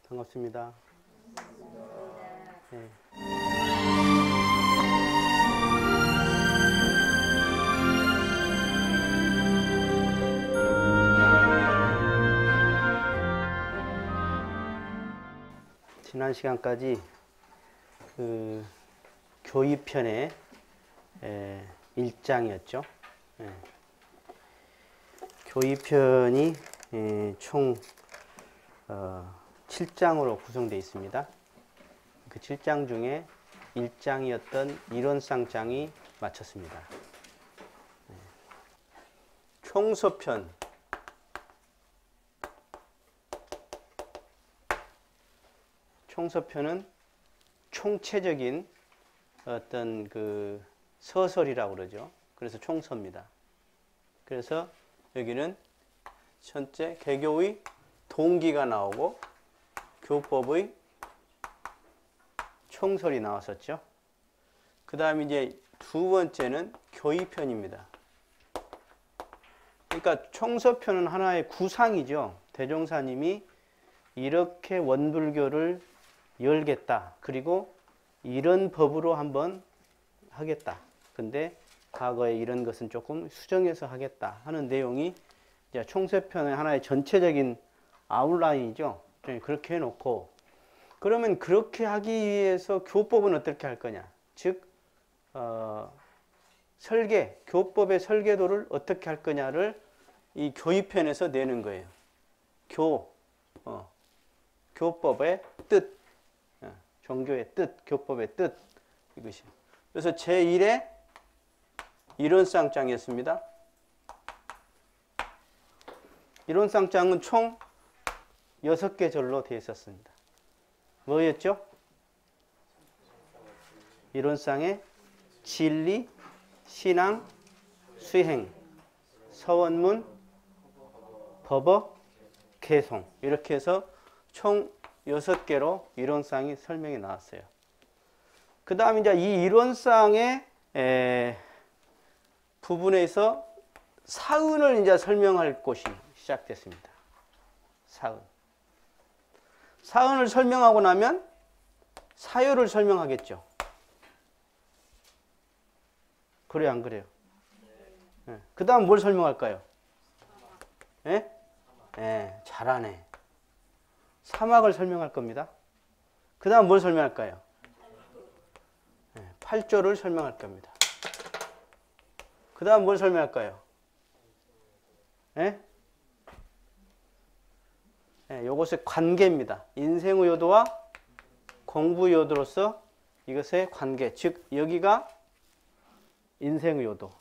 반갑습니다. 네. 지난 시간까지 그 교의편의 1장이었죠. 교의편이 총 7장으로 구성되어 있습니다. 그 7장 중에 1장이었던 이론상장이 마쳤습니다. 총서편. 총서편은 총체적인 어떤 그 서설이라고 그러죠. 그래서 총서입니다. 그래서 여기는 첫째 개교의 동기가 나오고 교법의 총설이 나왔었죠. 그 다음에 이제 두 번째는 교의편입니다. 그러니까 총서편은 하나의 구상이죠. 대종사님이 이렇게 원불교를 열겠다. 그리고 이런 법으로 한번 하겠다. 근데 과거에 이런 것은 조금 수정해서 하겠다 하는 내용이 이제 총서편의 하나의 전체적인 아웃라인이죠. 그렇게 해놓고 그러면 그렇게 하기 위해서 교법은 어떻게 할 거냐. 즉 설계, 교법의 설계도를 어떻게 할 거냐를 이 교의편에서 내는 거예요. 교법의 뜻, 종교의 뜻, 교법의 뜻 이것이. 그래서 제1의 이론상장이었습니다. 이론상장은 총 6개 절로 되어 있었습니다. 뭐였죠? 이론상의 진리, 신앙, 수행, 서원문, 법어, 개송 이렇게 해서 총 6개로 이론상이 설명이 나왔어요. 그 다음에 이제 이 이론상의 부분에서 사은을 이제 설명할 곳이 시작됐습니다. 사은을 설명하고 나면 사유를 설명하겠죠. 그래요, 안 그래요? 네. 그 다음 뭘 설명할까요? 예? 네, 잘하네. 사막을 설명할 겁니다. 그 다음 뭘 설명할까요? 네, 8조를 설명할 겁니다. 그 다음 뭘 설명할까요? 예? 네, 요것의 관계입니다. 인생의 요도와 공부의 요도로서 이것의 관계. 즉 여기가 인생의 요도,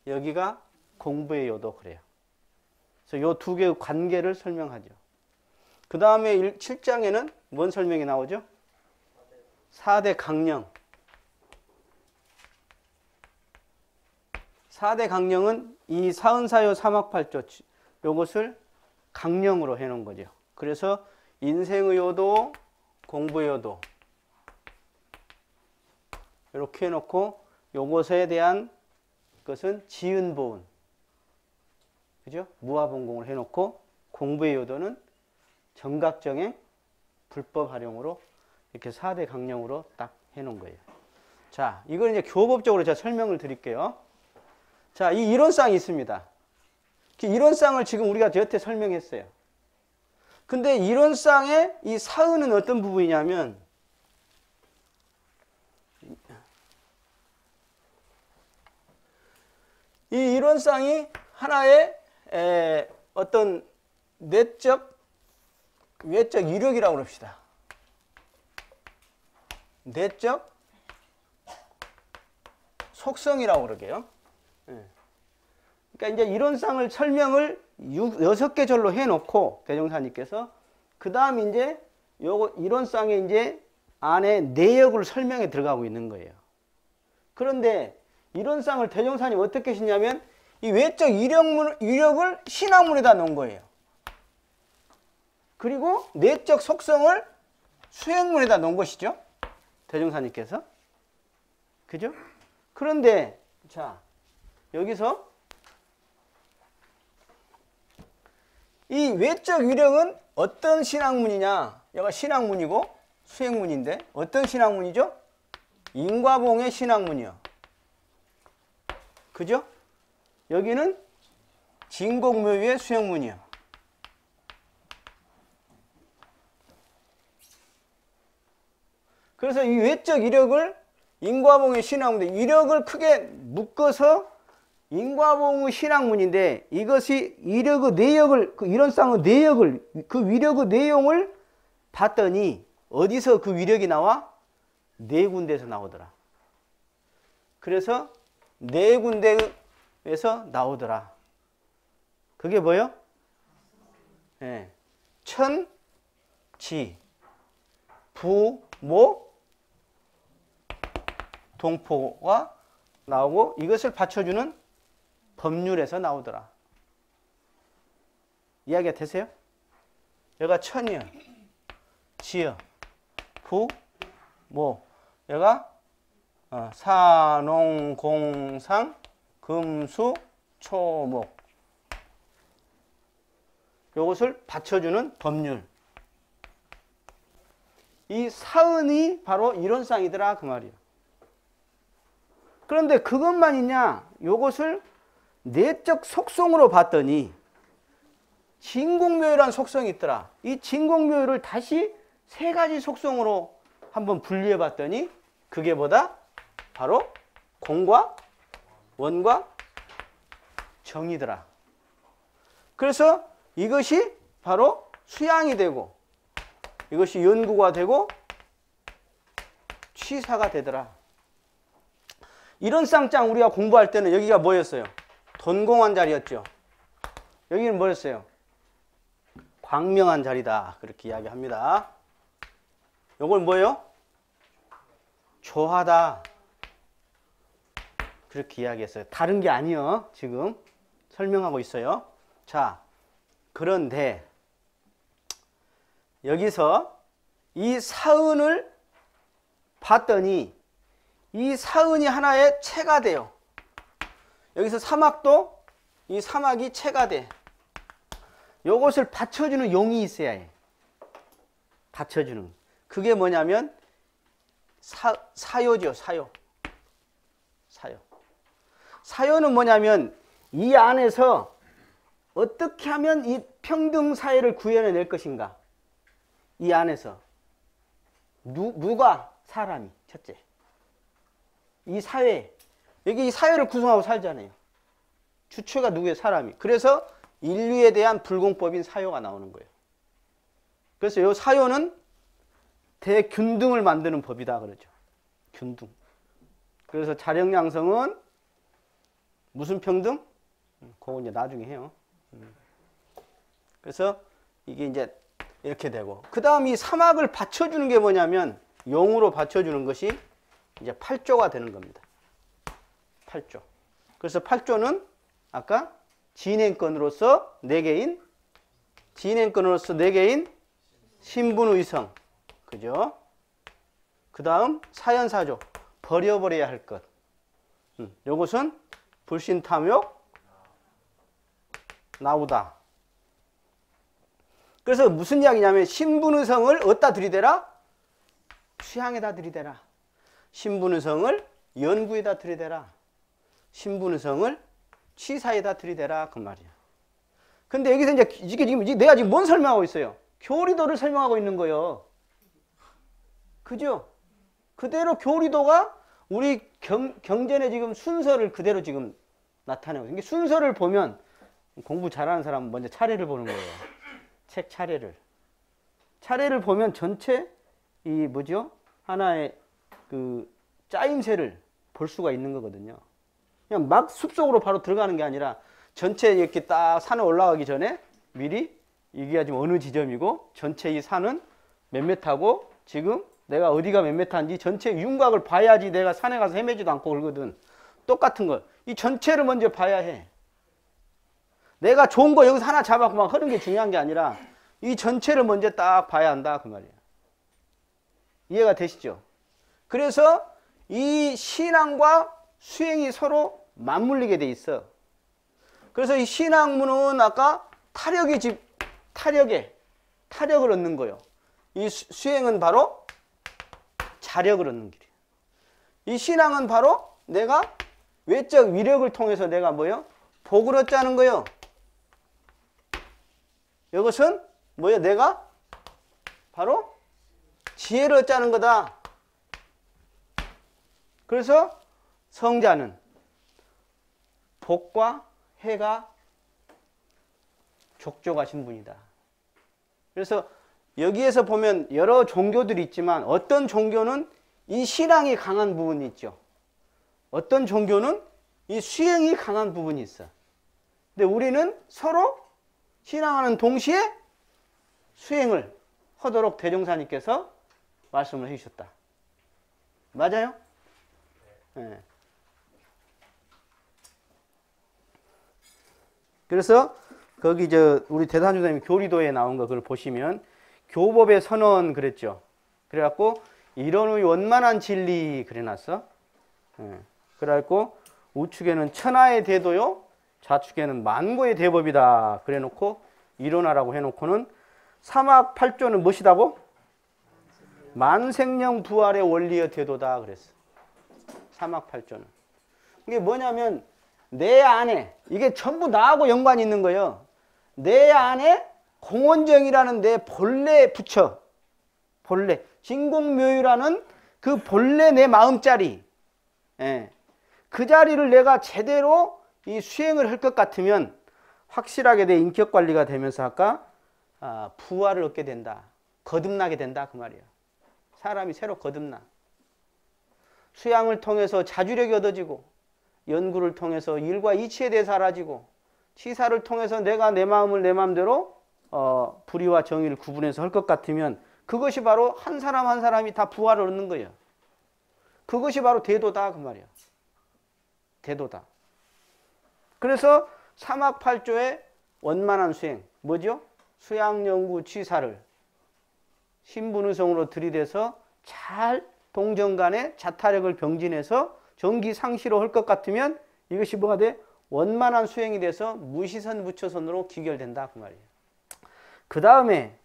여기가 공부의 요도 그래요. 그래서 요 두 개의 관계를 설명하죠. 그 다음에 7장에는 뭔 설명이 나오죠? 4대 강령. 4대 강령은 이 사은사요 사막팔조 요것을 강령으로 해놓은 거죠. 그래서 인생의 요도, 공부의 요도 이렇게 해놓고 요것에 대한 것은 지은보은, 그죠? 무아봉공을 해놓고 공부의 요도는 정각정행, 불법 활용으로 이렇게 4대 강령으로 딱 해놓은 거예요. 자, 이걸 이제 교법적으로 제가 설명을 드릴게요. 자, 이 이론상이 있습니다. 이론상을 지금 우리가 여태 설명했어요. 근데 이론상의 이 사은은 어떤 부분이냐면 이 이론상이 하나의 어떤 내적, 외적 이력이라고 합시다. 내적 속성이라고 그러게요. 그러니까 이제 이론상을 설명을 6개 절로 해놓고 대종사님께서 그 다음 이제 요거 이론상의 이제 안에 내역을 설명에 들어가고 있는 거예요. 그런데 이론상을 대종사님 어떻게 하시냐면 이 외적 이력을 신학문에다 놓은 거예요. 그리고 내적 속성을 수행문에다 놓은 것이죠. 대종사님께서. 그죠? 그런데 자 여기서 이 외적 위력은 어떤 신학문이냐? 여기가 신학문이고 수행문인데 어떤 신학문이죠? 인과봉의 신학문이요. 그죠? 여기는 진공묘유의 수행문이요. 그래서 이 외적 이력을 인과봉의 신학문인데 이력을 크게 묶어서 인과봉의 신학문인데 이것이 이력의 내역을 이론상의 내역을 그 위력의 내용을 봤더니 어디서 그 위력이 나와? 네 군데에서 나오더라. 그래서 네 군데에서 나오더라. 그게 뭐요? 네. 천, 지, 부, 모, 동포가 나오고 이것을 받쳐주는 법률에서 나오더라. 이야기가 되세요? 여기가 천이요, 지요, 부, 모. 여기가 사농, 공상, 금수, 초목. 요것을 받쳐주는 법률. 이 사은이 바로 이론상이더라 그 말이에요. 그런데 그것만 있냐? 요것을 내적 속성으로 봤더니 진공묘유라는 속성이 있더라. 이 진공묘유를 다시 세 가지 속성으로 한번 분리해 봤더니 그게 뭐다? 바로 공과 원과 정이더라. 그래서 이것이 바로 수양이 되고 이것이 연구가 되고 취사가 되더라. 이런 쌍장 우리가 공부할 때는 여기가 뭐였어요? 돈공한 자리였죠. 여기는 뭐였어요? 광명한 자리다. 그렇게 이야기합니다. 요걸 뭐예요? 조하다. 그렇게 이야기했어요. 다른 게 아니요. 지금 설명하고 있어요. 자, 그런데 여기서 이 사은을 봤더니 이 사은이 하나의 체가 돼요. 여기서 사막도 이 사막이 체가 돼. 요것을 받쳐주는 용이 있어야 해. 받쳐주는. 그게 뭐냐면 사요죠. 사요. 사요. 사요는 뭐냐면 이 안에서 어떻게 하면 이 평등 사회를 구현해낼 것인가. 이 안에서 누가 사람이 첫째. 이 사회, 여기 이 사회를 구성하고 살잖아요. 주체가 누구예요? 사람이. 그래서 인류에 대한 불공법인 사요가 나오는 거예요. 그래서 이 사요는 대균등을 만드는 법이다 그러죠. 균등. 그래서 자력양성은 무슨 평등? 그건 이제 나중에 해요. 그래서 이게 이제 이렇게 되고 그 다음 이 사막을 받쳐주는 게 뭐냐면 용으로 받쳐주는 것이 이제 8조가 되는 겁니다. 8조. 그래서 8조는 아까 진행권으로서 4개인 진행권으로서 4개인 신분의성. 그죠? 그 다음 사연사조. 버려버려야 할 것. 요것은 불신탐욕 나오다. 그래서 무슨 이야기냐면 신분의성을 어디다 들이대라? 수양에다 들이대라. 신분의성을 연구에다 들이대라. 신분의성을 취사에다 들이대라. 그 말이야. 근데 여기서 이제 이게 지금 내가 지금 뭔 설명하고 있어요? 교리도를 설명하고 있는 거예요. 그죠? 그대로 교리도가 우리 경전의 지금 순서를 그대로 지금 나타내고 있어요. 순서를 보면 공부 잘하는 사람은 먼저 차례를 보는 거예요. 책 차례를. 차례를 보면 전체 이 뭐죠? 하나의 그 짜임새를 볼 수가 있는 거거든요. 그냥 막 숲속으로 바로 들어가는 게 아니라 전체 이렇게 딱 산에 올라가기 전에 미리 이게 지금 어느 지점이고 전체 이 산은 몇 메타고 지금 내가 어디가 몇 메타인지 전체 윤곽을 봐야지 내가 산에 가서 헤매지도 않고 그러거든. 똑같은 걸. 이 전체를 먼저 봐야 해. 내가 좋은 거 여기서 하나 잡아서 막 흐르는 게 중요한 게 아니라 이 전체를 먼저 딱 봐야 한다. 그 말이에요. 이해가 되시죠? 그래서 이 신앙과 수행이 서로 맞물리게 돼 있어. 그래서 이 신학문은 아까 타력의 타력을 얻는 거예요. 이 수행은 바로 자력을 얻는 길이에요. 이 신앙은 바로 내가 외적 위력을 통해서 내가 뭐요? 복을 얻자는 거예요. 이것은 뭐예요? 내가 바로 지혜를 얻자는 거다. 그래서 성자는 복과 해가 족족하신 분이다. 그래서 여기에서 보면 여러 종교들이 있지만 어떤 종교는 이 신앙이 강한 부분이 있죠. 어떤 종교는 이 수행이 강한 부분이 있어. 근데 우리는 서로 신앙하는 동시에 수행을 하도록 대종사님께서 말씀을 해주셨다. 맞아요? 네. 그래서 거기 우리 대단주사님 교리도에 나온 거 그걸 보시면 교법의 선언 그랬죠. 그래갖고 이론의 원만한 진리 그래놨어. 예. 그래갖고 우측에는 천하의 대도요, 좌측에는 만고의 대법이다. 그래놓고 이론하라고 해놓고는 삼학팔조는 무엇이다고? 만생령 부활의 원리의 대도다 그랬어. 삼학팔조는. 이게 뭐냐면 내 안에 이게 전부 나하고 연관이 있는 거예요. 내 안에 공원정이라는 내 본래 부처, 본래 진공묘유라는 그 본래 내 마음자리, 예. 그 자리를 내가 제대로 이 수행을 할 것 같으면 확실하게 내 인격관리가 되면서 아까 부활을 얻게 된다. 거듭나게 된다 그 말이에요. 사람이 새로 거듭나. 수양을 통해서 자주력이 얻어지고 연구를 통해서 일과 이치에 대해 사라지고 치사를 통해서 내가 내 마음을 내 마음대로 불의와 정의를 구분해서 할 것 같으면 그것이 바로 한 사람 한 사람이 다 부활을 얻는 거예요. 그것이 바로 대도다 그 말이에요. 대도다. 그래서 삼학팔조의 원만한 수행 뭐죠? 수양연구 치사를 신분의성으로 들이대서 잘 동정간에 자타력을 병진해서 정기상시로 할 것 같으면 이것이 뭐가 돼? 원만한 수행이 돼서 무시선 부처선으로 귀결된다 그 말이에요. 그 다음에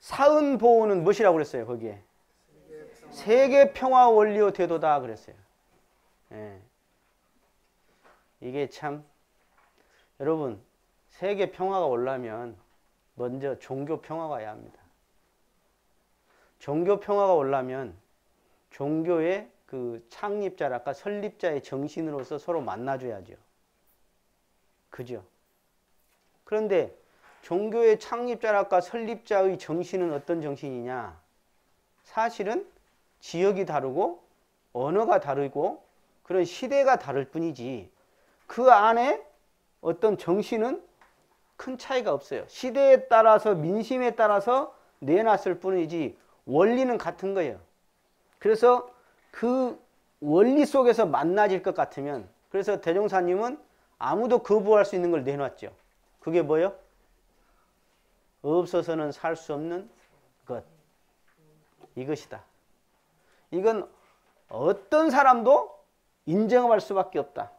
사은보호는 무엇이라고 그랬어요? 거기에 세계평화 원리의 대도다 그랬어요. 예. 이게 참 여러분 세계 평화가 오려면 먼저 종교 평화가 와야 합니다. 종교 평화가 오려면 종교의 그 창립자랄까 설립자의 정신으로서 서로 만나줘야죠. 그죠? 그런데 종교의 창립자랄까 설립자의 정신은 어떤 정신이냐? 사실은 지역이 다르고 언어가 다르고 그런 시대가 다를 뿐이지 그 안에 어떤 정신은 큰 차이가 없어요. 시대에 따라서 민심에 따라서 내놨을 뿐이지 원리는 같은 거예요. 그래서 그 원리 속에서 만나질 것 같으면 그래서 대종사님은 아무도 거부할 수 있는 걸 내놨죠. 그게 뭐예요? 없어서는 살 수 없는 것. 이것이다. 이건 어떤 사람도 인정할 수밖에 없다.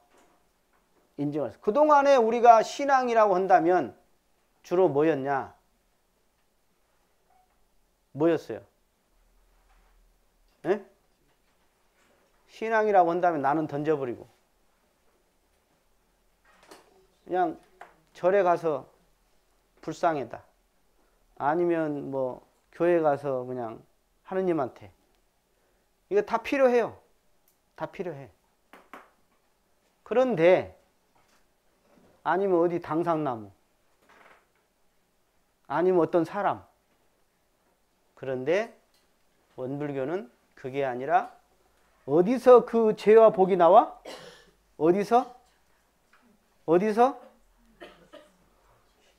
인정할 수. 그동안에 우리가 신앙이라고 한다면 주로 뭐였냐? 뭐였어요? 에? 신앙이라고 한다면 나는 던져버리고 그냥 절에 가서 불상에다 아니면 뭐 교회 가서 그냥 하느님한테 이거 다 필요해요. 다 필요해. 그런데 아니면 어디 당상나무 아니면 어떤 사람 그런데 원불교는 그게 아니라 어디서 그 죄와 복이 나와? 어디서? 어디서?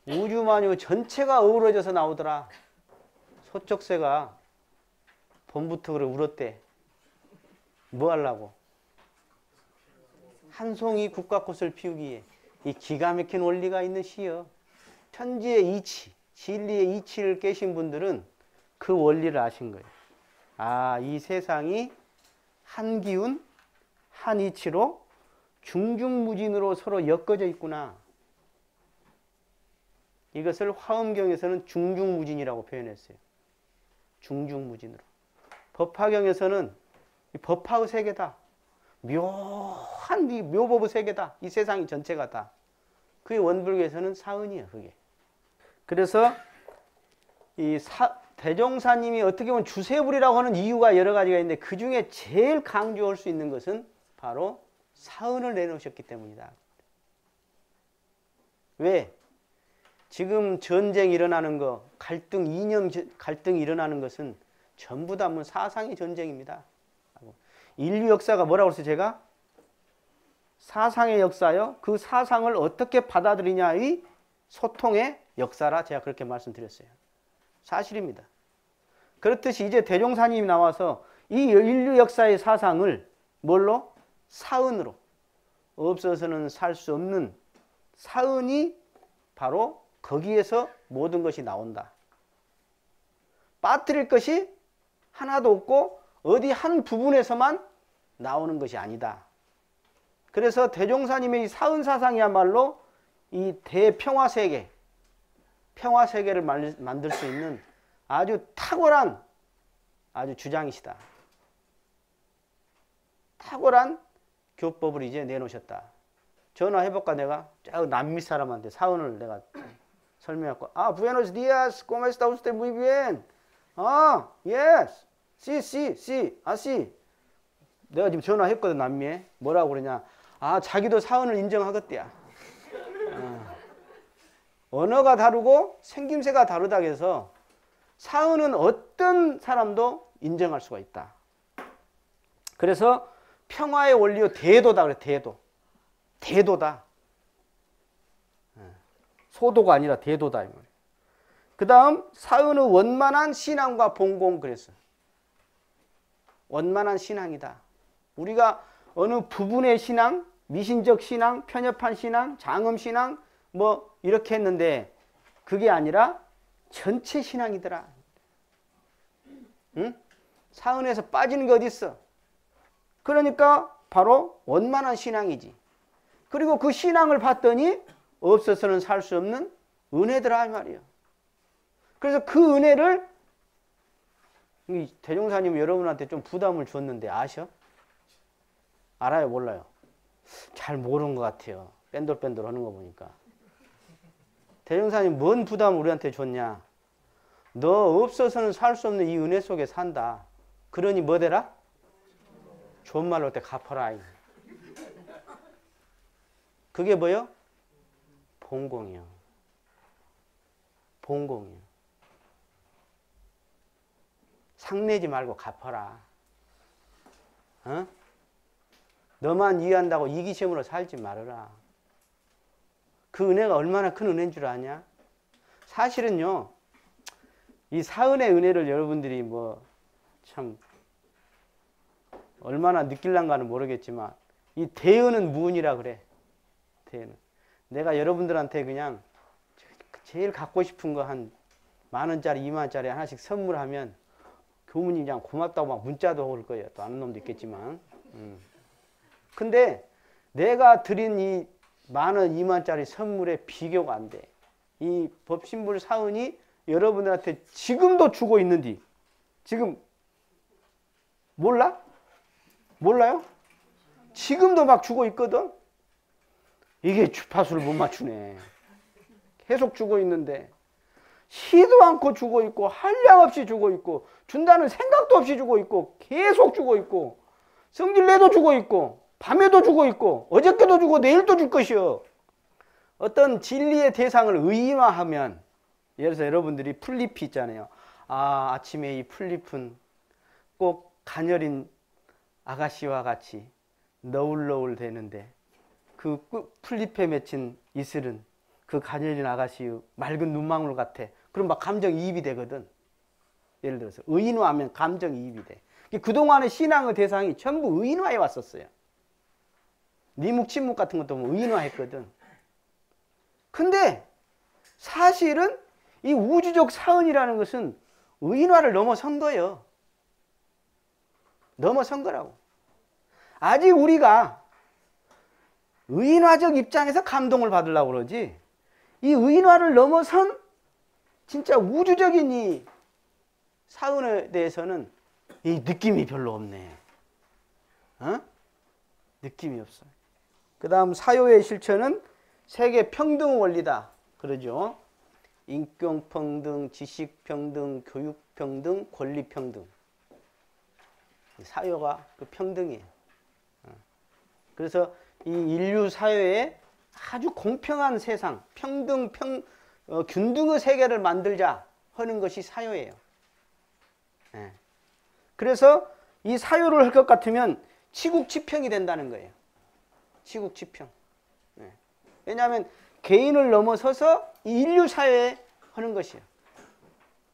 우주만유 전체가 어우러져서 나오더라. 소쩍새가 봄부터 그래 울었대. 뭐 하려고? 한 송이 국화꽃을 피우기에. 이 기가 막힌 원리가 있는 시여. 천지의 이치, 진리의 이치를 깨신 분들은 그 원리를 아신 거예요. 아, 이 세상이 한 기운, 한 이치로 중중무진으로 서로 엮어져 있구나. 이것을 화엄경에서는 중중무진이라고 표현했어요. 중중무진으로. 법화경에서는 이 법화의 세계다. 묘한 이 묘법의 세계다. 이 세상이 전체가 다. 그게 원불교에서는 사은이에요. 그게. 그래서 이 대종사님이 어떻게 보면 주세불이라고 하는 이유가 여러 가지가 있는데 그 중에 제일 강조할 수 있는 것은 바로 사은을 내놓으셨기 때문이다. 왜? 지금 전쟁이 일어나는 거, 갈등, 이념 갈등이 일어나는 것은 전부 다 사상의 전쟁입니다. 인류 역사가 뭐라고 했어요, 제가? 사상의 역사요. 그 사상을 어떻게 받아들이냐의 소통의 역사라 제가 그렇게 말씀드렸어요. 사실입니다. 그렇듯이 이제 대종사님이 나와서 이 인류 역사의 사상을 뭘로? 사은으로. 없어서는 살 수 없는 사은이 바로 거기에서 모든 것이 나온다. 빠뜨릴 것이 하나도 없고 어디 한 부분에서만 나오는 것이 아니다. 그래서 대종사님의 이 사은사상이야말로 이 대평화세계, 평화세계를 만들 수 있는 아주 탁월한 아주 주장이시다. 탁월한 교법을 이제 내놓으셨다. 전화해볼까 내가? 저 남미 사람한테 사은을 내가 설명했고 Buenos días, ¿cómo está usted? Muy bien. Yes. Sí. 내가 지금 전화했거든, 남미에. 뭐라고 그러냐? 자기도 사은을 인정하겠대야. 언어가 다르고 생김새가 다르다 해서 사은은 어떤 사람도 인정할 수가 있다. 그래서 평화의 원리요 대도다 그래. 대도다. 소도가 아니라 대도다. 그 다음 사은의 원만한 신앙과 봉공 그랬어. 원만한 신앙이다. 우리가 어느 부분의 신앙, 미신적 신앙, 편협한 신앙, 장엄신앙 뭐 이렇게 했는데 그게 아니라 전체 신앙이더라. 응? 사은에서 빠지는 게 어디 있어? 그러니까 바로 원만한 신앙이지. 그리고 그 신앙을 봤더니 없어서는 살 수 없는 은혜더라 이 말이에요. 그래서 그 은혜를 대종사님이 여러분한테 좀 부담을 줬는데 아셔? 알아요? 몰라요? 잘 모르는 것 같아요. 뺀돌뺀돌 하는 거 보니까. 대종사님 뭔 부담을 우리한테 줬냐? 너 없어서는 살 수 없는 이 은혜 속에 산다. 그러니 뭐 되라? 좋은 말로 할 때 갚아라. 그게 뭐요? 봉공이요. 봉공이요. 상내지 말고 갚아라. 너만 이해한다고 이기심으로 살지 말아라. 그 은혜가 얼마나 큰 은혜인 줄 아냐? 사실은요, 이 사은의 은혜를 여러분들이 참 얼마나 느낄란가는 모르겠지만 이 대은은 무은이라 그래. 대은은. 내가 여러분들한테 그냥 제일 갖고 싶은 거 한 10,000원짜리, 20,000원짜리 하나씩 선물하면 교무님 그냥 고맙다고 막 문자도 올 거예요. 또 아는 놈도 있겠지만. 근데 내가 드린 이 10,000원, 20,000원짜리 선물에 비교가 안 돼. 이 법신불 사은이 여러분들한테 지금도 주고 있는디. 지금 몰라? 몰라요? 지금도 막 주고 있거든? 이게 주파수를 못 맞추네. 계속 주고 있는데 쉬도 않고 주고 있고 한량없이 주고 있고 준다는 생각도 없이 주고 있고 계속 주고 있고 성질내도 주고 있고 밤에도 주고 있고 어저께도 주고 내일도 줄 것이요. 어떤 진리의 대상을 의인화하면 예를 들어서 여러분들이 풀잎이 있잖아요. 아침에 이 풀잎은 꼭 가녀린 아가씨와 같이 너울너울 되는데 그 풀잎에 맺힌 이슬은 그 가녀린 아가씨의 맑은 눈망울 같아. 그럼 막 감정이입이 되거든. 예를 들어서 의인화하면 감정이입이 돼. 그동안의 신앙의 대상이 전부 의인화해 왔었어요. 니묵 침묵 같은 것도 의인화했거든. 근데 사실은 이 우주적 사은이라는 것은 의인화를 넘어선 거예요. 넘어선 거라고. 아직 우리가 의인화적 입장에서 감동을 받으려고 그러지 이 의인화를 넘어선 진짜 우주적인 이 사은에 대해서는 이 느낌이 별로 없네. 어? 느낌이 없어. 그 다음 사요의 실천은 세계 평등 원리다. 그러죠. 인권평등, 지식평등, 교육평등, 권리평등. 사요가 그 평등이에요. 그래서 이 인류 사회에 아주 공평한 세상, 균등의 세계를 만들자 하는 것이 사요예요. 예. 그래서 이 사요를 할 것 같으면 치국치평이 된다는 거예요. 치국치평. 예. 왜냐하면 개인을 넘어서서 이 인류 사회에 하는 것이에요.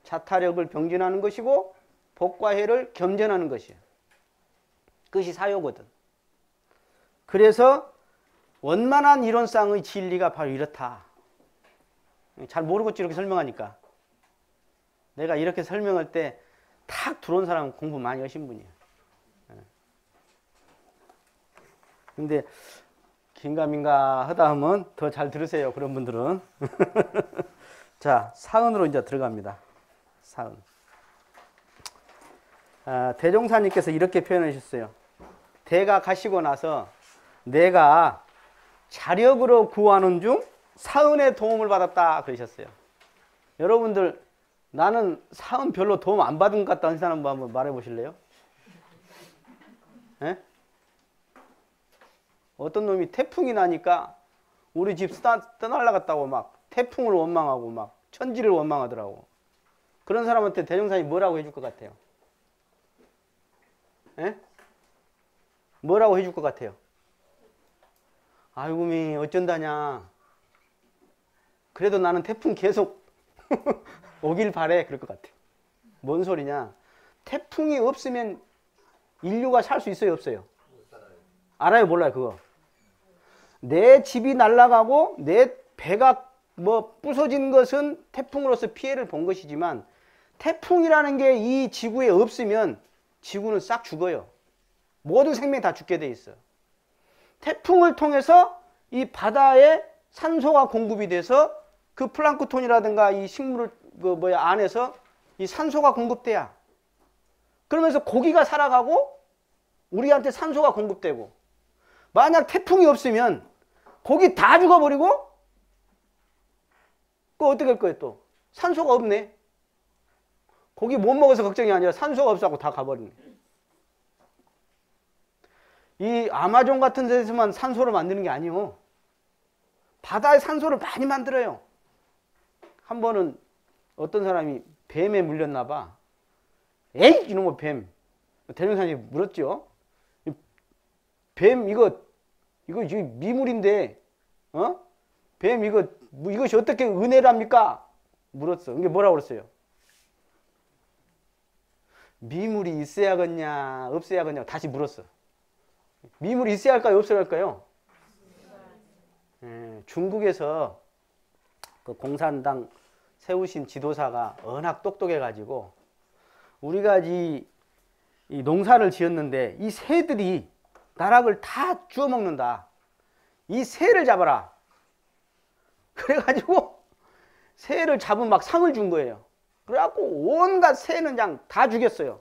자타력을 병진하는 것이고 복과 해를 겸전하는 것이에요. 그것이 사요거든. 그래서 원만한 이론상의 진리가 바로 이렇다. 잘 모르겠지 이렇게 설명하니까. 내가 이렇게 설명할 때 탁 들어온 사람은 공부 많이 하신 분이에요. 근데 긴가민가 하다 하면 더 잘 들으세요. 그런 분들은. 자, 사은으로 이제 들어갑니다. 사은. 대종사님께서 이렇게 표현하셨어요. 대가 가시고 나서 내가 자력으로 구하는 중 사은의 도움을 받았다 그러셨어요. 여러분들 나는 사은 별로 도움 안 받은 것 같다 하는 사람 한번 말해 보실래요? 예? 어떤 놈이 태풍이 나니까 우리 집 떠날라갔다고 막 태풍을 원망하고 막 천지를 원망하더라고. 그런 사람한테 대종사님이 뭐라고 해줄 것 같아요? 예? 뭐라고 해줄 것 같아요? 아이고 미 어쩐다냐. 그래도 나는 태풍 계속 오길 바래. 그럴 것 같아요. 뭔 소리냐. 태풍이 없으면 인류가 살 수 있어요? 없어요? 알아요? 몰라요? 그거. 내 집이 날아가고 내 배가 뭐 부서진 것은 태풍으로서 피해를 본 것이지만 태풍이라는 게 이 지구에 없으면 지구는 싹 죽어요. 모든 생명이 다 죽게 돼 있어. 태풍을 통해서 이 바다에 산소가 공급이 돼서 그 플랑크톤이라든가 이 식물 안에서 이 산소가 공급돼야. 그러면서 고기가 살아가고 우리한테 산소가 공급되고. 만약 태풍이 없으면 고기 다 죽어버리고 그거 어떻게 할 거예요 또? 산소가 없네. 고기 못 먹어서 걱정이 아니라 산소가 없어서 다 가버리네. 이 아마존 같은 데서만 산소를 만드는 게 아니요. 바다에 산소를 많이 만들어요. 한 번은 어떤 사람이 뱀에 물렸나 봐. 에이 이놈의 뱀. 대종사님이 물었죠. 뱀 이거 미물인데 뱀 이것이 어떻게 은혜랍니까? 물었어. 이게 뭐라고 그랬어요? 미물이 있어야겠냐 없어야겠냐 다시 물었어. 미물이 있어야 할까요 없어야 할까요? 중국에서 그 공산당 세우신 지도사가 워낙 똑똑해가지고 우리가 이 농사를 지었는데 이 새들이 나락을 다 주워 먹는다. 이 새를 잡아라. 그래가지고 새를 잡은 막 상을 준 거예요. 그래갖고 온갖 새는 그냥 다 죽였어요.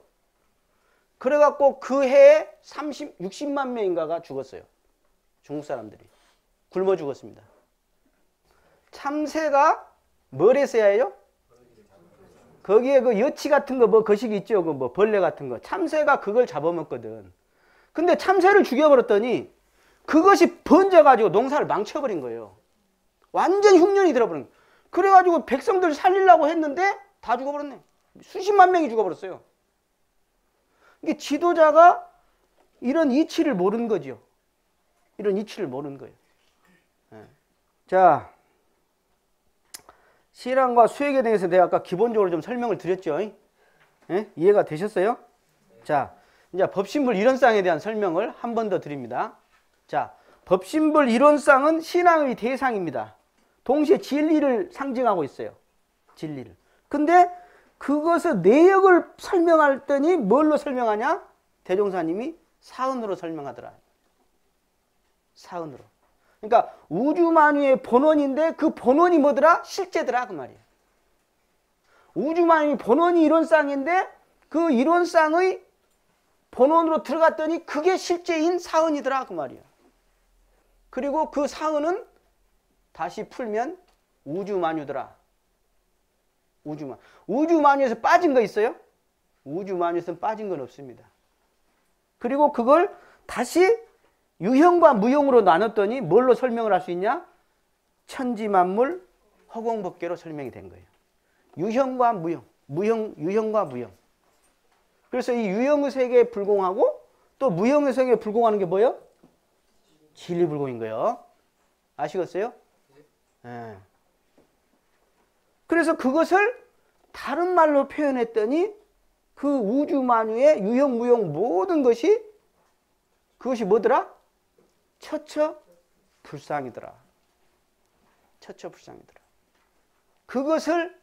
그래갖고 그 해에 60만 명인가가 죽었어요. 중국 사람들이. 굶어 죽었습니다. 참새가 뭘 했어야 해요? 거기에 그 여치 같은 거 뭐 거시기 있죠. 그 뭐 벌레 같은 거. 참새가 그걸 잡아먹거든. 근데 참새를 죽여버렸더니 그것이 번져가지고 농사를 망쳐버린 거예요. 완전 흉년이 들어버린 거예요. 그래가지고 백성들 살리려고 했는데 다 죽어버렸네. 수십만 명이 죽어버렸어요. 이게 지도자가 이런 이치를 모르는 거죠. 이런 이치를 모르는 거예요. 자, 실황과 수액에 대해서 내가 아까 기본적으로 좀 설명을 드렸죠. 이해가 되셨어요? 자, 이제 법신불 이론상에 대한 설명을 한 번 더 드립니다. 자, 법신불 이론상은 신앙의 대상입니다. 동시에 진리를 상징하고 있어요. 진리를. 근데 그것의 내역을 설명할 때니 뭘로 설명하냐? 대종사님이 사은으로 설명하더라. 사은으로. 그러니까 우주만유의 본원인데 그 본원이 뭐더라? 실제더라 그 말이야. 우주만유의 본원이 이론상인데 그 이론상의 본원으로 들어갔더니 그게 실제인 사은이더라 그 말이야. 그리고 그 사은은 다시 풀면 우주만유더라. 우주만유에서 빠진 거 있어요? 우주만유에서 빠진 건 없습니다. 그리고 그걸 다시 유형과 무형으로 나눴더니 뭘로 설명을 할 수 있냐? 천지만물 허공법계로 설명이 된 거예요. 유형과 무형, 유형과 무형. 그래서 이 유형의 세계에 불공하고 또 무형의 세계에 불공하는 게 뭐예요? 진리불공인 거예요. 아시겠어요? 네. 그래서 그것을 다른 말로 표현했더니 그 우주만유의 유형, 무형 모든 것이 그것이 뭐더라? 처처불상이더라. 처처불상이더라. 그것을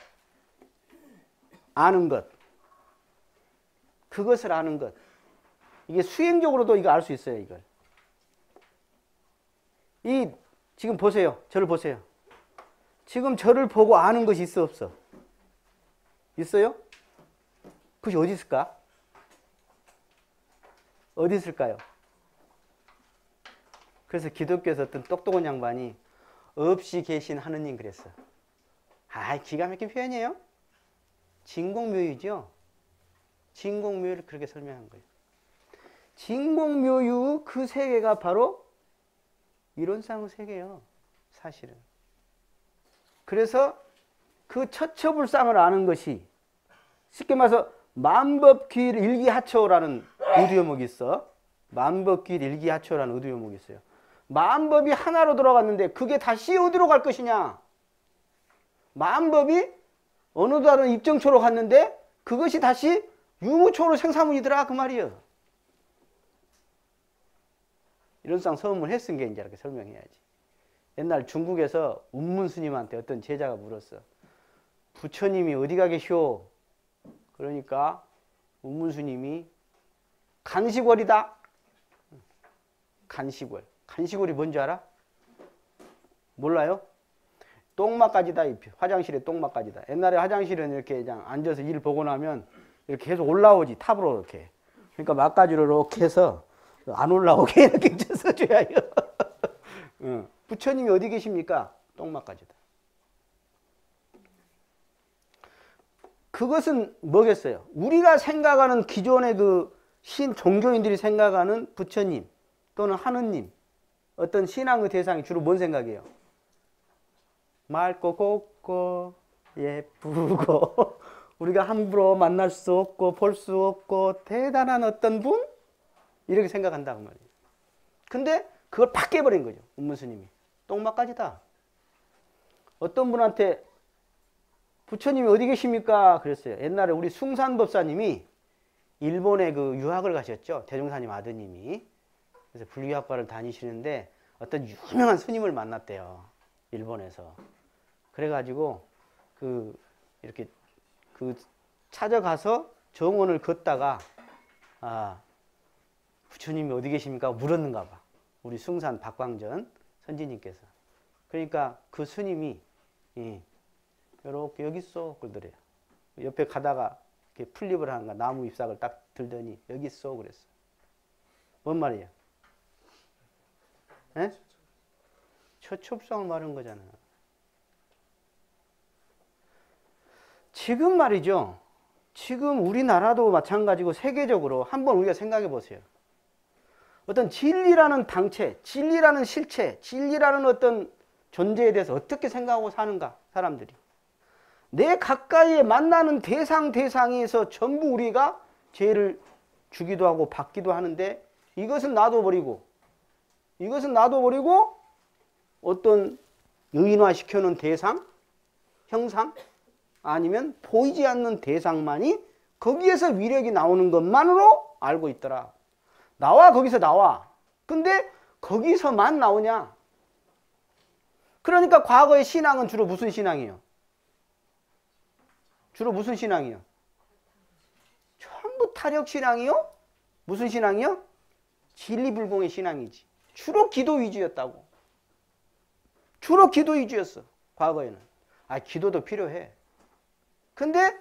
아는 것. 그것을 아는 것. 이게 수행적으로도 이거 알 수 있어요, 이걸. 지금 보세요. 저를 보세요. 지금 저를 보고 아는 것이 있어, 없어? 있어요? 그것이 어디 있을까? 어디 있을까요? 그래서 기독교에서 어떤 똑똑한 양반이 없이 계신 하느님 그랬어. 기가 막힌 표현이에요. 진공묘유죠. 진공묘유를 그렇게 설명한 거예요. 진공묘유 그 세계가 바로 이론상의 세계예요. 사실은. 그래서 그 처처불상을 아는 것이 쉽게 말해서 만법귀일 일기하초라는 의두요목이 있어. 만법귀일 일기하초라는 의두요목이 있어요. 만법이 하나로 들어갔는데 그게 다시 어디로 갈 것이냐? 만법이 어느 다른 입정초로 갔는데 그것이 다시 유무초로 생사문이더라 그 말이에요. 이론상 서문을 했은 게 이제 이렇게 설명해야지. 옛날 중국에서 운문스님한테 어떤 제자가 물었어. 부처님이 어디 가 계시오? 그러니까 운문스님이 간식월이다. 간식월. 간식월이 뭔지 알아? 몰라요? 똥막까지다. 화장실에 똥막까지다. 옛날에 화장실은 이렇게 그냥 앉아서 일 보고 나면 이렇게 계속 올라오지. 탑으로 이렇게. 그러니까 막까지로 이렇게 해서 안 올라오게 이렇게 써줘야 해요. 부처님이 어디 계십니까? 똥막까지다. 그것은 뭐겠어요? 우리가 생각하는 기존의 그 종교인들이 생각하는 부처님 또는 하느님 어떤 신앙의 대상이 주로 뭔 생각이에요? 맑고 곱고 예쁘고 우리가 함부로 만날 수 없고 볼 수 없고 대단한 어떤 분? 이렇게 생각한다고 말이에요. 근데 그걸 팍 깨버린 거죠. 운문스님이. 똥막까지다. 어떤 분한테 부처님이 어디 계십니까? 그랬어요. 옛날에 우리 숭산법사님이 일본에 그 유학을 가셨죠. 대종사님 아드님이. 그래서 불교학과를 다니시는데 어떤 유명한 스님을 만났대요. 일본에서. 그래가지고 이렇게 찾아가서 정원을 걷다가 부처님이 어디 계십니까? 물었는가 봐. 우리 숭산 박광전 선지님께서. 그러니까 그 스님이 이렇게 여기 있어 그러더래요. 옆에 가다가 이렇게 풀립을 하는가 나무 잎사귀를 딱 들더니 여기 있어 그랬어. 뭔 말이에요? 에? 처첩상을 말한 거잖아. 지금 말이죠. 지금 우리나라도 마찬가지고 세계적으로 한번 우리가 생각해 보세요. 어떤 진리라는 당체, 진리라는 실체, 진리라는 어떤 존재에 대해서 어떻게 생각하고 사는가, 사람들이. 내 가까이에 만나는 대상에서 전부 우리가 죄를 주기도 하고 받기도 하는데 이것은 놔둬버리고 어떤 의인화시켜놓은 대상, 형상 아니면 보이지 않는 대상만이 거기에서 위력이 나오는 것만으로 알고 있더라. 나와 거기서 나와. 근데 거기서만 나오냐? 그러니까 과거의 신앙은 주로 무슨 신앙이에요? 주로 무슨 신앙이요? 전부 타력신앙이요? 무슨 신앙이요? 진리불공의 신앙이지. 주로 기도 위주였다고. 주로 기도 위주였어. 과거에는. 기도도 필요해. 근데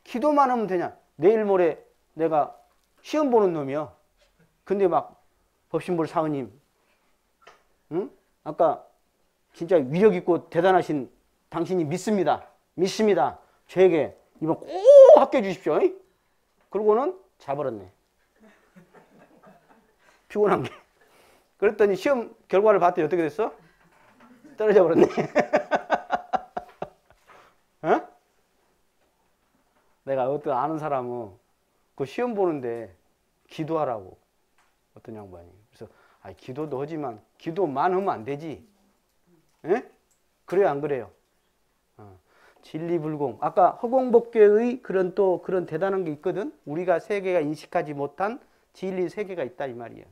기도만 하면 되냐? 내일 모레 내가 시험 보는 놈이야. 근데 막 법신볼 사모님, 응? 아까 진짜 위력 있고 대단하신 당신이 믿습니다. 저에게 이번 꼭 합격해 주십시오. 그러고는 자버렸네. 피곤한 게. 그랬더니 시험 결과를 봤더니 어떻게 됐어? 떨어져 버렸네. 어? 내가 어떤 아는 사람은 그 시험 보는데 기도하라고 어떤 양반이. 그래서 기도도 하지만 기도만 하면 안 되지. 에? 그래요, 안 그래요? 진리불공. 아까 허공법계의 그런 대단한 게 있거든. 우리가 세계가 인식하지 못한 진리 세계가 있다 이 말이에요.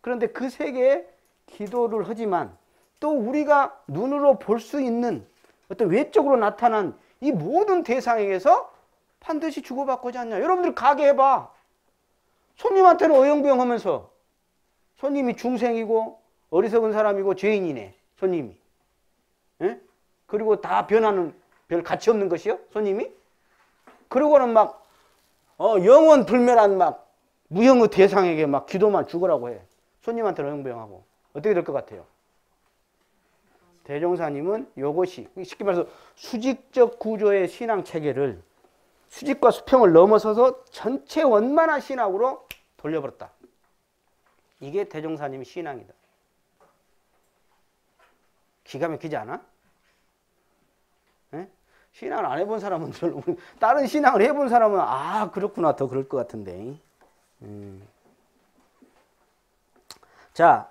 그런데 그 세계에 기도를 하지만 또 우리가 눈으로 볼 수 있는 어떤 외적으로 나타난 이 모든 대상에게서 반드시 주고받고자 하냐. 여러분들 가게 해봐. 손님한테는 어영부영 하면서 손님이 중생이고 어리석은 사람이고 죄인이네. 손님이. 에? 그리고 다 변하는 별 가치 없는 것이요. 손님이. 그러고는 막 영원 불멸한 막 무형의 대상에게 막 기도만 죽으라고 해. 손님한테는 어영부영하고. 어떻게 될 것 같아요? 대종사님은 요것이 쉽게 말해서 수직적 구조의 신앙 체계를 수직과 수평을 넘어서서 전체 원만한 신학으로 돌려버렸다. 이게 대종사님의 신앙이다. 기가 막히지 않아? 에? 신앙을 안 해본 사람은 다른 신앙을 해본 사람은 그렇구나 더 그럴 것 같은데. 자,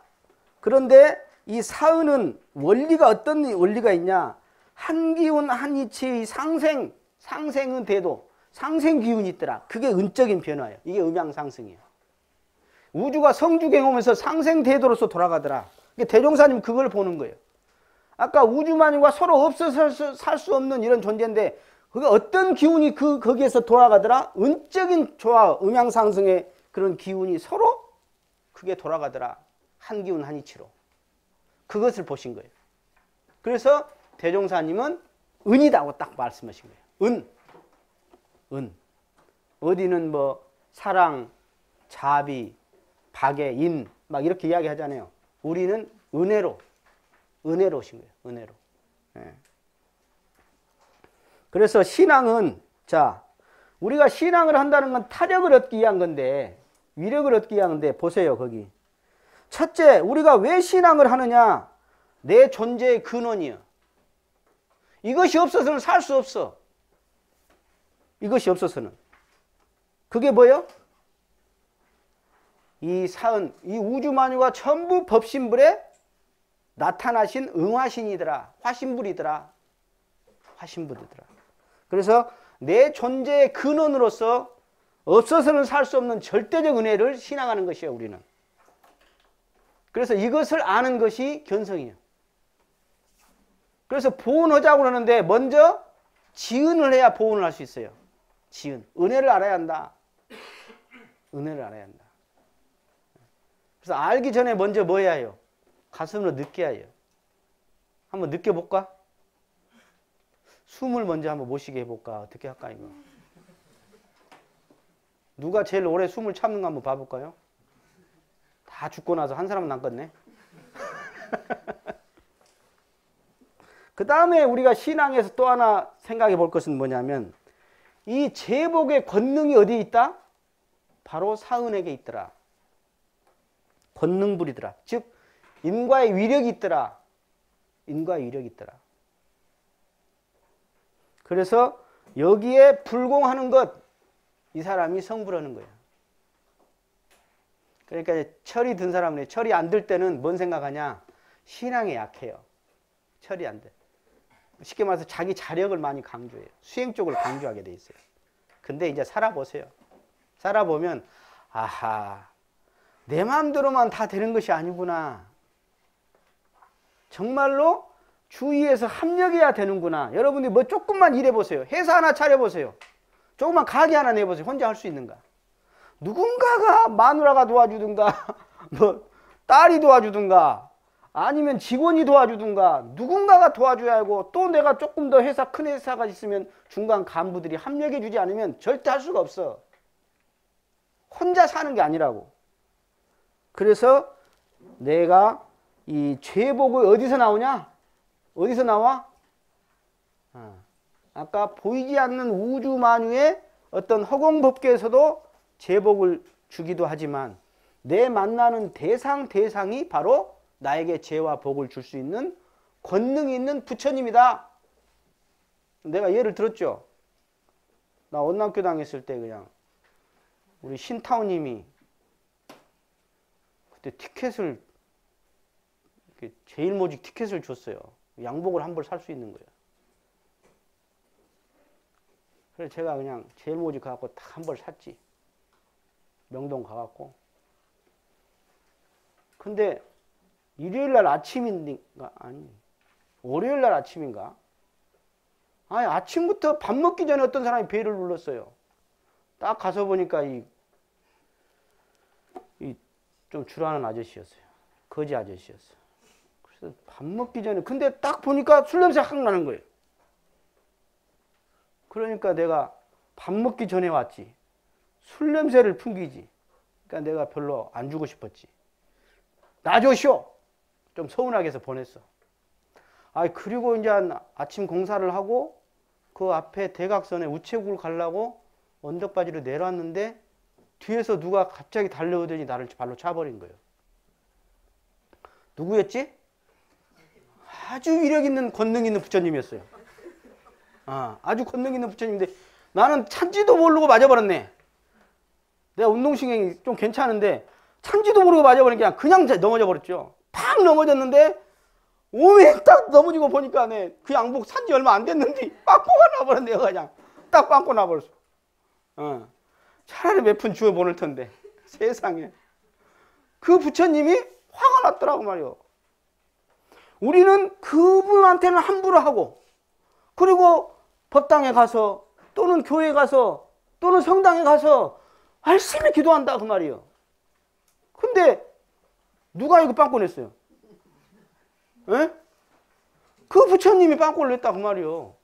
그런데 이 사은은 원리가 어떤 원리가 있냐? 한기운 한이치의 상생은 대도 상생 기운이 있더라. 그게 은적인 변화예요. 이게 음양상승이에요. 우주가 성주경험에서 상생 대도로서 돌아가더라. 대종사님 그걸 보는 거예요. 아까 우주만유가 서로 없어서 살 수 없는 이런 존재인데 그게 어떤 기운이 거기에서 돌아가더라? 은적인 조화, 음양상승의 그런 기운이 서로 그게 돌아가더라. 한기운 한이치로. 그것을 보신 거예요. 그래서 대종사님은 은이다고 딱 말씀하신 거예요. 은. 어디는 뭐 사랑, 자비, 박애, 인 막 이렇게 이야기 하잖아요. 우리는 은혜로우신 거예요. 은혜로. 예. 그래서 신앙은 우리가 신앙을 한다는 건 타력을 얻기 위한 건데 위력을 얻기 위한 건데 보세요. 거기. 첫째, 우리가 왜 신앙을 하느냐? 내 존재의 근원이요. 이것이 없어서는 살 수 없어. 이것이 없어서는. 그게 뭐예요? 이 사은, 이 우주만유가 전부 법신불에 나타나신 응화신이더라. 화신불이더라. 그래서 내 존재의 근원으로서 없어서는 살 수 없는 절대적 은혜를 신앙하는 것이에요. 우리는. 그래서 이것을 아는 것이 견성이에요. 그래서 보은하자고 그러는데 먼저 지은을 해야 보은을 할 수 있어요. 지은. 은혜를 알아야 한다. 은혜를 알아야 한다. 그래서 알기 전에 먼저 뭐 해야 해요? 가슴으로 느껴야 해요. 한번 느껴볼까? 숨을 먼저 한번 못 쉬게 해볼까? 어떻게 할까 이거? 누가 제일 오래 숨을 참는 거 한번 봐볼까요? 다 죽고 나서 한 사람은 남겠네. 그 다음에 우리가 신앙에서 또 하나 생각해 볼 것은 뭐냐면 이 제복의 권능이 어디에 있다? 바로 사은에게 있더라. 권능불이더라. 즉 인과의 위력이 있더라. 인과의 위력이 있더라. 그래서 여기에 불공하는 것, 이 사람이 성불하는 거예요. 그러니까 철이 든 사람은 철이 안 들 때는 뭔 생각하냐? 신앙이 약해요. 철이 안 돼. 쉽게 말해서 자기 자력을 많이 강조해요. 수행 쪽을 강조하게 돼 있어요. 근데 이제 살아보세요. 살아보면 아하, 내 마음대로만 다 되는 것이 아니구나. 정말로 주위에서 합력해야 되는구나. 여러분들이 뭐 조금만 일해보세요. 회사 하나 차려보세요. 조금만 가게 하나 내보세요. 혼자 할 수 있는가? 누군가가 마누라가 도와주든가 뭐 딸이 도와주든가 아니면 직원이 도와주든가 누군가가 도와줘야 하고, 또 내가 조금 더 회사, 큰 회사가 있으면 중간 간부들이 합력해 주지 않으면 절대 할 수가 없어. 혼자 사는 게 아니라고. 그래서 내가 이 죄복이 어디서 나오냐? 어디서 나와? 아까 보이지 않는 우주 만유의 어떤 허공법계에서도 죄복을 주기도 하지만, 내 만나는 대상이 바로 나에게 죄와 복을 줄 수 있는 권능이 있는 부처님이다. 내가 예를 들었죠. 나 언남교 당했을 때 그냥 우리 신타오님이 그때 티켓을, 제일모직 티켓을 줬어요. 양복을 한 벌 살 수 있는 거예요. 그래서 제가 그냥 제일모직 가갖고 딱 한 벌 샀지. 명동 가갖고. 근데 일요일날 아침인가? 아니, 월요일날 아침인가? 아니, 아침부터 밥 먹기 전에 어떤 사람이 벨을 눌렀어요. 딱 가서 보니까 좀 주라는 아저씨였어요. 거지 아저씨였어요. 그래서 밥 먹기 전에, 근데 딱 보니까 술 냄새 확 나는 거예요. 그러니까 내가 밥 먹기 전에 왔지. 술 냄새를 풍기지. 그러니까 내가 별로 안 주고 싶었지. 놔줘쇼! 좀 서운하게 해서 보냈어. 그리고 이제 아침 공사를 하고 그 앞에 대각선에 우체국을 가려고 언덕바지로 내려왔는데, 뒤에서 누가 갑자기 달려오더니 나를 발로 차버린 거예요. 누구였지? 아주 위력 있는 권능 있는 부처님이었어요. 아주 권능 있는 부처님인데 나는 찬지도 모르고 맞아버렸네. 내가 운동신경이 좀 괜찮은데 찬지도 모르고 맞아버린 게 그냥 넘어져 버렸죠. 팍 넘어졌는데 오메 딱 넘어지고 보니까 그 양복 산지 얼마 안 됐는데 빵꾸가 나버렸네요. 그냥 딱 빵꾸 나버렸어. 차라리 몇 푼 주워 보낼 텐데. 세상에. 그 부처님이 화가 났더라고 말이요. 우리는 그분한테는 함부로 하고, 그리고 법당에 가서 또는 교회에 가서 또는 성당에 가서 열심히 기도한다 그 말이에요. 근데 누가 이거 빵꾸 냈어요? 에? 그 부처님이 빵꾸를 냈다 그 말이에요.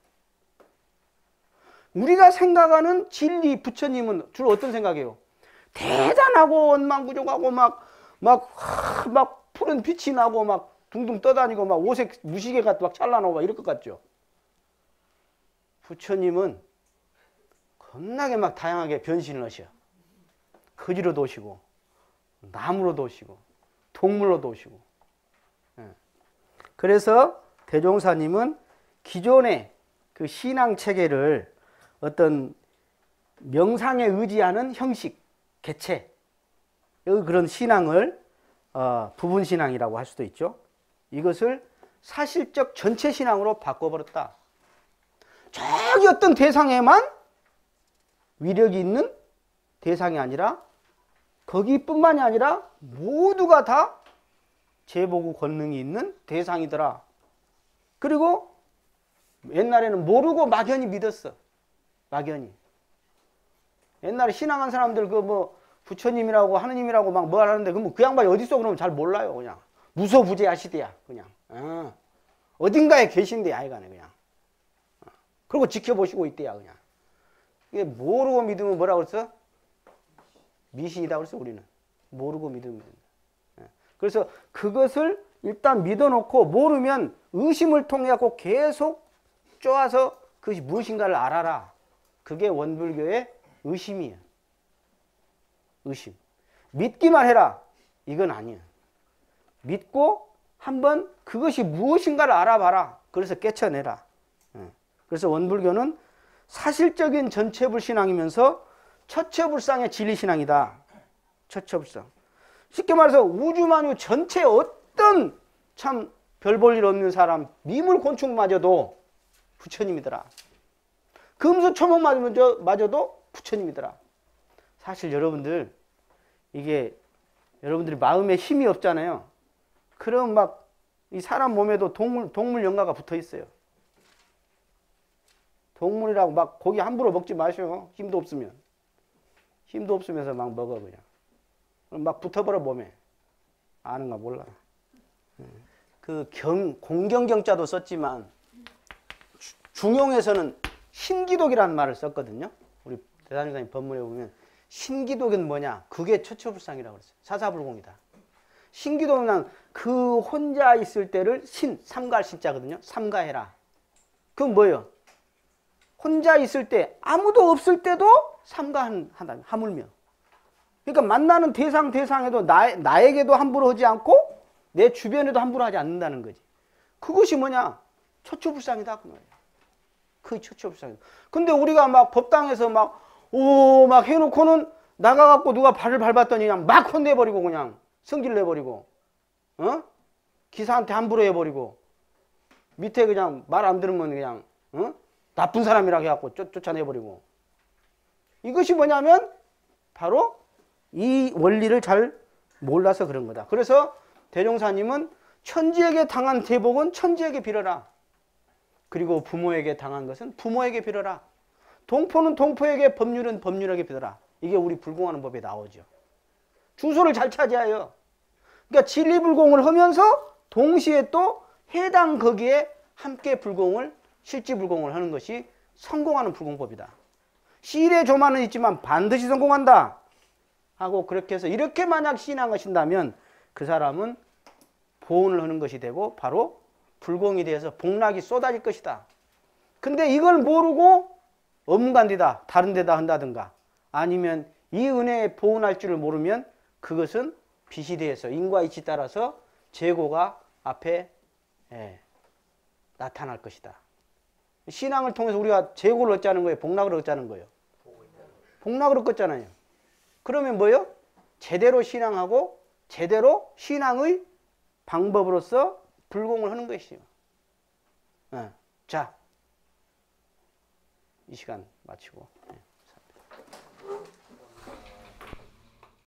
우리가 생각하는 진리 부처님은 주로 어떤 생각이에요? 대단하고 원망부족하고 막 푸른 빛이 나고 막 둥둥 떠다니고 막 오색 무시개가 막 찬란하고 막 이럴 것 같죠. 부처님은 겁나게 막 다양하게 변신을 하셔. 거지로도 오시고 나무로도 오시고 동물로도 오시고. 그래서 대종사님은 기존의 그 신앙 체계를 어떤 명상에 의지하는 형식, 개체, 그런 신앙을 부분신앙이라고 할 수도 있죠. 이것을 사실적 전체 신앙으로 바꿔버렸다. 저기 어떤 대상에만 위력이 있는 대상이 아니라, 거기뿐만이 아니라 모두가 다 제보고 권능이 있는 대상이더라. 그리고 옛날에는 모르고 막연히 믿었어. 막연히. 옛날에 신앙한 사람들 부처님이라고 하느님이라고 막 뭐 하는데 그 양반이 어디 있어 그러면 잘 몰라요. 그냥 무소부재하시대야. 그냥 어딘가에 계신대 아이가네 그냥. 그리고 지켜보시고 있대야 그냥. 이게 모르고 믿으면 뭐라고 그랬어? 미신이다 그랬어 우리는. 모르고 믿으면. 그래서 그것을 일단 믿어놓고 모르면 의심을 통해 갖고 계속 쪼아서 그것이 무엇인가를 알아라. 그게 원불교의 의심이에요. 의심. 믿기만 해라. 이건 아니에요. 믿고 한번 그것이 무엇인가를 알아봐라. 그래서 깨쳐내라. 그래서 원불교는 사실적인 전체불신앙이면서 처처불상의 진리신앙이다. 처처불상. 쉽게 말해서 우주만유 전체 어떤 참 별 볼 일 없는 사람, 미물곤충마저도 부처님이더라. 금수초목마저도 부처님이더라. 사실 여러분들, 이게 여러분들이 마음에 힘이 없잖아요. 그럼 막 이 사람 몸에도 동물 연가가 붙어 있어요. 동물이라고 막 고기 함부로 먹지 마셔. 힘도 없으면. 힘도 없으면서 막 먹어 그냥. 막 붙어버려 몸에. 아는가 몰라. 그 공경경자도 썼지만 중용에서는 신기독이라는 말을 썼거든요. 우리 대단유사님 법문에 보면 신기독은 뭐냐? 그게 처처불상이라고 그랬어요. 사사불공이다. 신기독은 그 혼자 있을 때를 삼가할 신자거든요. 삼가해라. 그건 뭐예요? 혼자 있을 때 아무도 없을 때도 삼가한다. 하물며. 그러니까 만나는 대상에도 나에게도 함부로 하지 않고 내 주변에도 함부로 하지 않는다는 거지. 그것이 뭐냐? 처처불상이다. 그 말이야. 그게 처처불상이다. 근데 우리가 막 법당에서 막 해놓고는 나가갖고 누가 발을 밟았더니 그냥 막 혼내버리고 그냥 성질 내버리고, 기사한테 함부로 해버리고, 밑에 그냥 말 안 들으면 그냥, 나쁜 사람이라고 해갖고 쫓아내버리고. 이것이 뭐냐면 바로 이 원리를 잘 몰라서 그런 거다. 그래서 대종사님은 천지에게 당한 대복은 천지에게 빌어라. 그리고 부모에게 당한 것은 부모에게 빌어라. 동포는 동포에게, 법률은 법률에게 빌어라. 이게 우리 불공하는 법에 나오죠. 주소를 잘 찾아야요. 그러니까 진리불공을 하면서 동시에 또 해당 거기에 함께 불공을, 실지불공을 하는 것이 성공하는 불공법이다. 실의 조만은 있지만 반드시 성공한다 하고, 그렇게 해서 이렇게 만약 신앙하신다면 그 사람은 보온을 하는 것이 되고 바로 불공이 되어서 복락이 쏟아질 것이다. 근데 이걸 모르고 엄간디다 다른 데다 한다든가 아니면 이 은혜에 보온할 줄을 모르면 그것은 빛이 되어서 인과이치 따라서 재고가 앞에 나타날 것이다. 신앙을 통해서 우리가 재고를 얻자는 거예요? 복락을 얻자는 거예요? 복락을 얻었잖아요. 그러면 뭐예요? 제대로 신앙하고 제대로 신앙의 방법으로서 불공을 하는 것이요. 자, 이 시간 마치고.